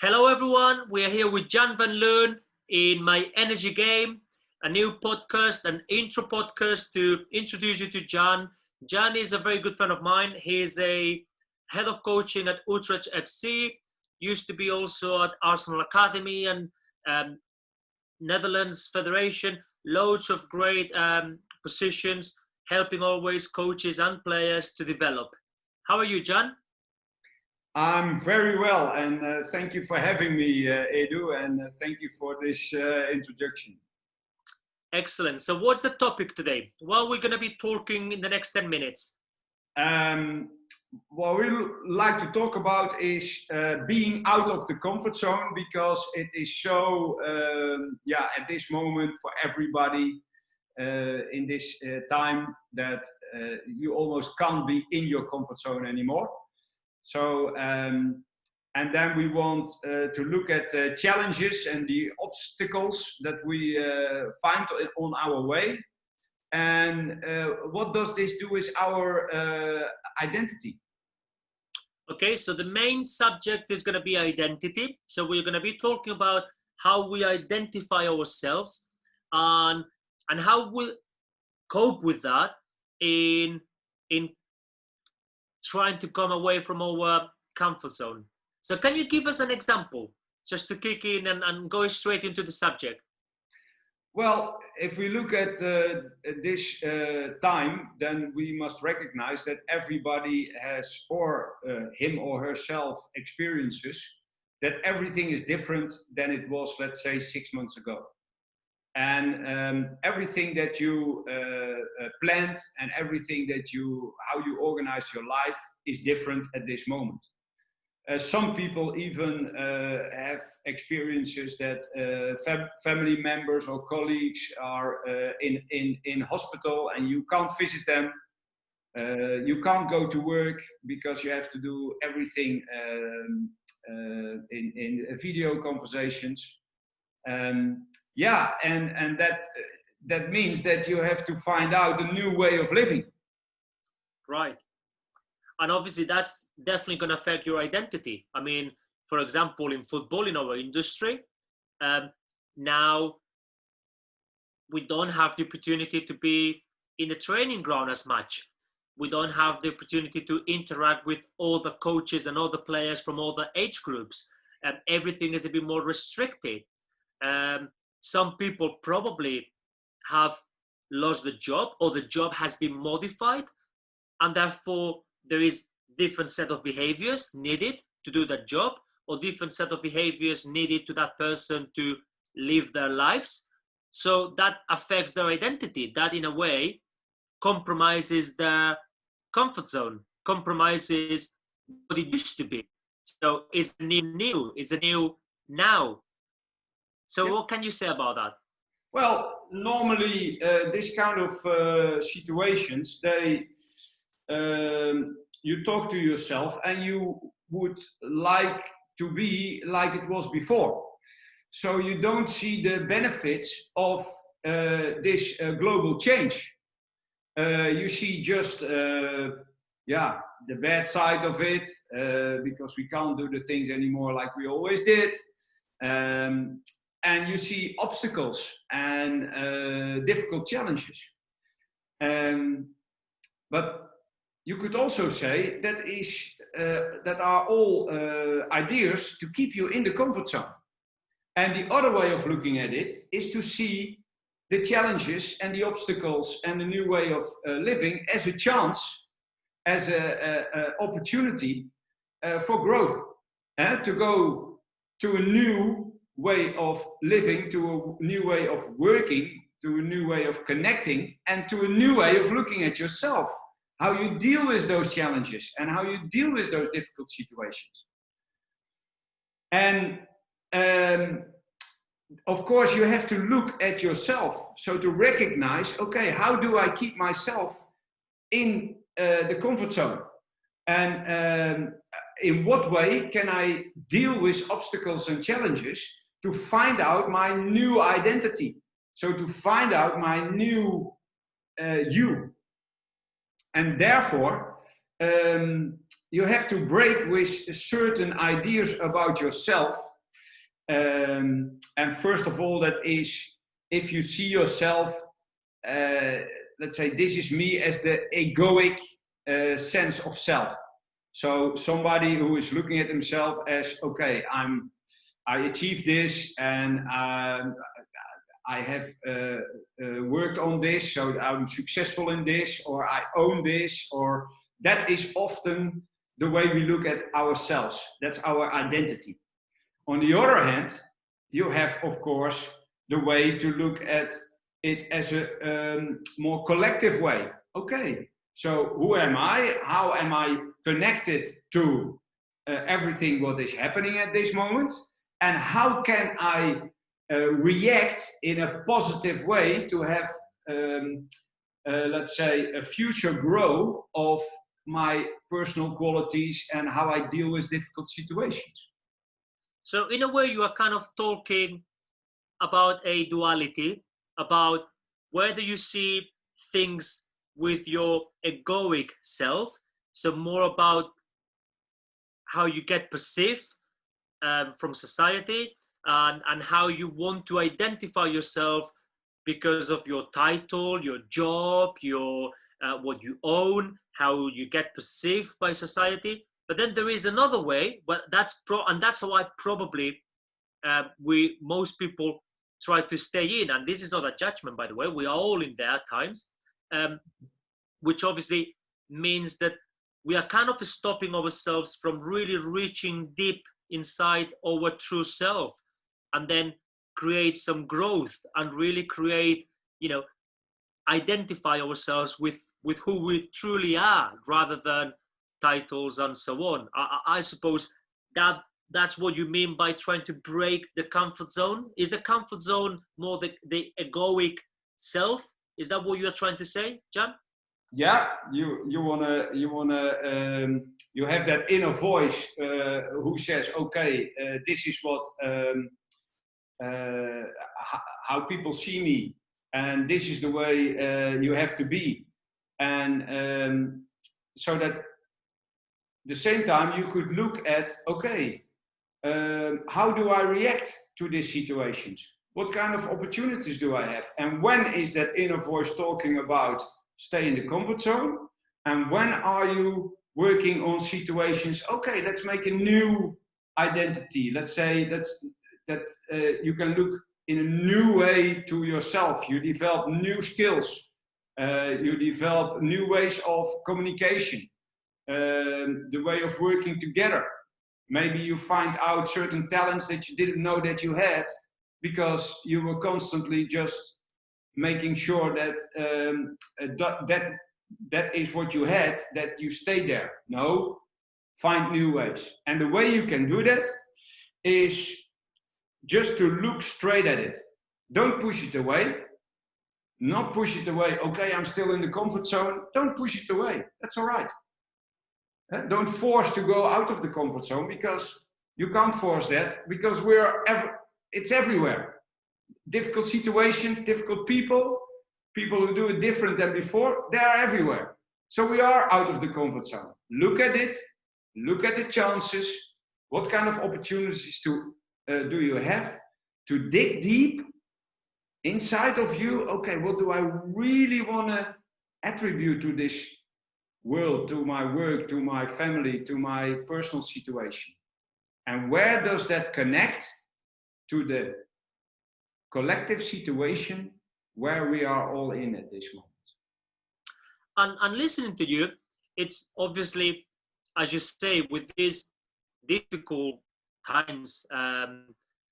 Hello everyone, we are here with Jan van Loon in My Energy Game, a new podcast, an intro podcast to introduce you to Jan. Jan is a very good friend of mine. He is a head of coaching at Utrecht FC, used to be also at Arsenal Academy and Netherlands Federation, loads of great positions, helping always coaches and players to develop. How are you, Jan? I'm very well, and thank you for having me, Edu, and thank you for this introduction. Excellent. So what's the topic today? Well, we're going to be talking in the next 10 minutes. What we like to talk about is being out of the comfort zone, because it is so, at this moment for everybody in this time that you almost can't be in your comfort zone anymore. So, and then we want to look at challenges and the obstacles that we find on our way. And what does this do with our identity? Okay, so the main subject is going to be identity. So we're going to be talking about how we identify ourselves and how we cope with that in trying to come away from our comfort zone. So can you give us an example just to kick in and go straight into the subject? Well, if we look at this time, then we must recognize that everybody has, or him or herself, experiences that everything is different than it was, let's say, 6 months ago. And everything that you planned and everything that how you organize your life is different at this moment. Some people even have experiences that family members or colleagues are in hospital and you can't visit them. You can't go to work because you have to do everything in video conversations. And that means that you have to find out a new way of living. Right. And obviously that's definitely going to affect your identity. I mean, for example, in football, in our industry, now we don't have the opportunity to be in the training ground as much. We don't have the opportunity to interact with all the coaches and all the players from all the age groups. Everything is a bit more restricted. Some people probably have lost the job, or the job has been modified, and therefore there is different set of behaviors needed to do that job, or different set of behaviors needed to that person to live their lives. So that affects their identity. That in a way compromises their comfort zone, compromises what it used to be. So it's new, it's a new now. So what can you say about that? Well, normally this kind of situations, you talk to yourself and you would like to be like it was before. So you don't see the benefits of this global change. You see just the bad side of it, because we can't do the things anymore like we always did. And you see obstacles and difficult challenges. But you could also say that are all ideas to keep you in the comfort zone. And the other way of looking at it is to see the challenges and the obstacles and the new way of living as a chance, as an opportunity for growth, to go to a new way of living, to a new way of working, to a new way of connecting, and to a new way of looking at yourself, how you deal with those challenges and how you deal with those difficult situations. And of course you have to look at yourself, so to recognize, okay, how do I keep myself in the comfort zone, and in what way can I deal with obstacles and challenges to find out my new identity, so to find out my new you. And therefore you have to break with certain ideas about yourself And first of all, that is if you see yourself, let's say, this is me as the egoic sense of self. So somebody who is looking at himself as, okay, I achieved this, and I have worked on this, so I'm successful in this, or I own this, or that is often the way we look at ourselves. That's our identity. On the other hand, you have, of course, the way to look at it as a more collective way. Okay, so who am I? How am I connected to everything what is happening at this moment? And how can I react in a positive way to have, let's say, a future growth of my personal qualities and how I deal with difficult situations? So in a way, you are kind of talking about a duality, about whether you see things with your egoic self, so more about how you get perceived from society, and how you want to identify yourself because of your title, your job, your what you own, how you get perceived by society. But then there is another way, but that's why probably most people try to stay in. And this is not a judgment, by the way. We are all in there at times, which obviously means that we are kind of stopping ourselves from really reaching deep inside our true self, and then create some growth and really create, identify ourselves with who we truly are, rather than titles and so on. I suppose that's what you mean by trying to break the comfort zone. Is the comfort zone more the egoic self? Is that what you're trying to say, Jan? Yeah, you have that inner voice who says, okay, this is what how people see me, and this is the way you have to be, and so that the same time you could look at, okay, how do I react to these situations? What kind of opportunities do I have? And when is that inner voice talking about stay in the comfort zone? And when are you working on situations, okay, let's make a new identity. Let's say that you can look in a new way to yourself. You develop new skills. You develop new ways of communication. The way of working together. Maybe you find out certain talents that you didn't know that you had, because you were constantly just making sure that that is what you had, that you stay there. No, find new ways. And the way you can do that is just to look straight at it. Don't push it away. Not push it away. Okay, I'm still in the comfort zone. Don't push it away. That's all right. Don't force to go out of the comfort zone, because you can't force that, because it's everywhere. Difficult situations, difficult people who do it different than before, they are everywhere. So we are out of the comfort zone. Look at it, look at the chances. What kind of opportunities do you have to dig deep inside of you? Okay, what do I really want to attribute to this world, to my work, to my family, to my personal situation? And where does that connect to the collective situation where we are all in at this moment? And listening to you, it's obviously, as you say, with these difficult times,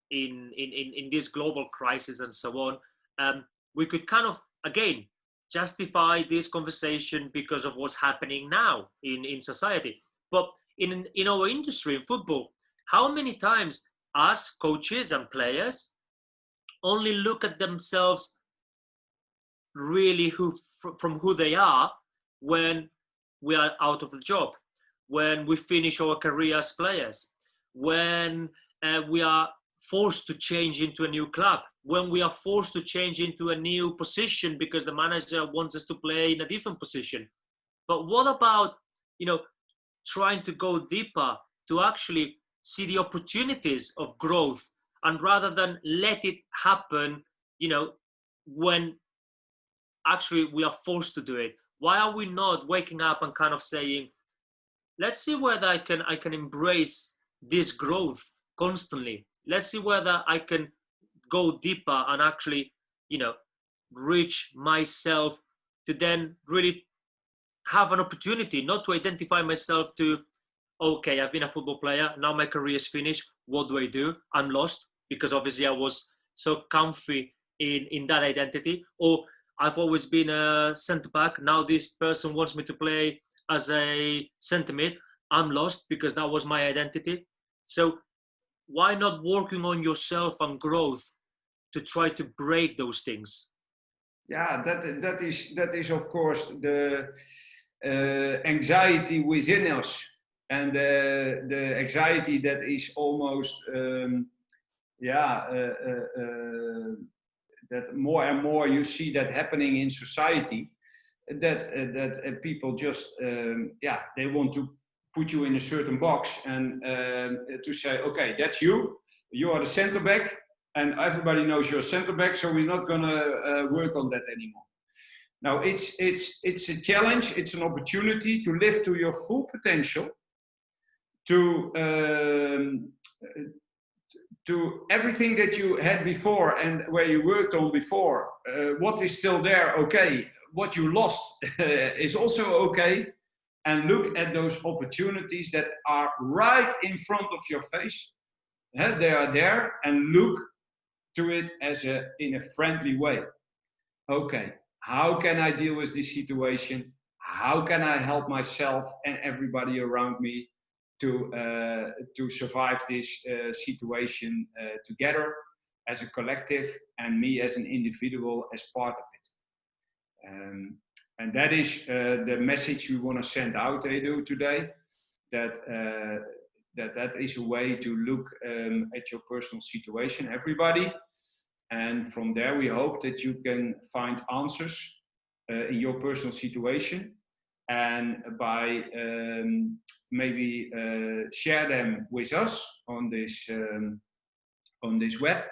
in this global crisis and so on, we could kind of, again, justify this conversation because of what's happening now in society. But in our industry, in football, how many times us coaches and players only look at themselves really from who they are when we are out of the job, when we finish our career as players, when we are forced to change into a new club, when we are forced to change into a new position because the manager wants us to play in a different position. But what about, trying to go deeper to actually see the opportunities of growth and rather than let it happen, you know, when actually we are forced to do it, why are we not waking up and kind of saying, let's see whether I can embrace this growth constantly. Let's see whether I can go deeper and actually, you know, reach myself to then really have an opportunity, not to identify myself to, okay, I've been a football player, now my career is finished. What do? I'm lost, because obviously I was so comfy in that identity. Or I've always been a centre back. Now this person wants me to play as a centre mid. I'm lost because that was my identity. So why not working on yourself and growth to try to break those things? Yeah, that is of course the anxiety within us, and the anxiety that is almost that more and more you see that happening in society, that people just they want to put you in a certain box, and to say, okay, that's you are the center back, and everybody knows you're a center back, so we're not going to work on that anymore. Now it's a challenge, it's an opportunity to live to your full potential, to everything that you had before and where you worked on before. What is still there, okay. What you lost is also okay. And look at those opportunities that are right in front of your face. They are there, and look to it in a friendly way. Okay, how can I deal with this situation? How can I help myself and everybody around me to survive this situation together as a collective, and me as an individual as part of it. And that is the message we want to send out, Edu, today. That is a way to look at your personal situation, everybody. And from there, we hope that you can find answers in your personal situation, and by maybe share them with us on this web,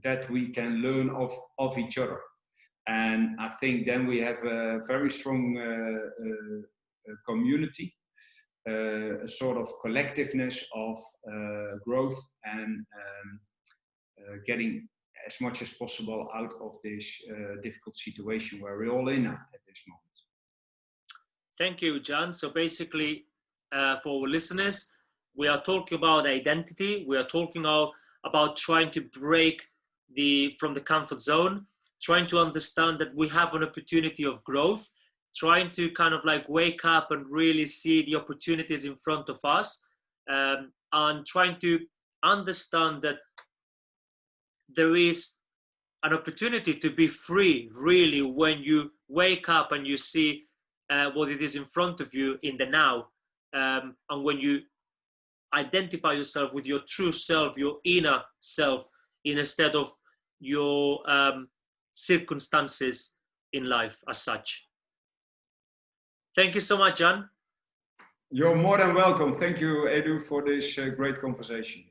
that we can learn of each other. And I think then we have a very strong community, a sort of collectiveness of growth, and getting as much as possible out of this difficult situation where we're all in at this moment. Thank you, Jan. So basically, for our listeners, we are talking about identity. We are talking about trying to break from the comfort zone, trying to understand that we have an opportunity of growth, trying to kind of like wake up and really see the opportunities in front of us, and trying to understand that there is an opportunity to be free, really, when you wake up and you see what it is in front of you in the now, and when you identify yourself with your true self, your inner self, instead of your circumstances in life as such. Thank you so much, Jan. You're more than welcome. Thank you, Edu, for this great conversation.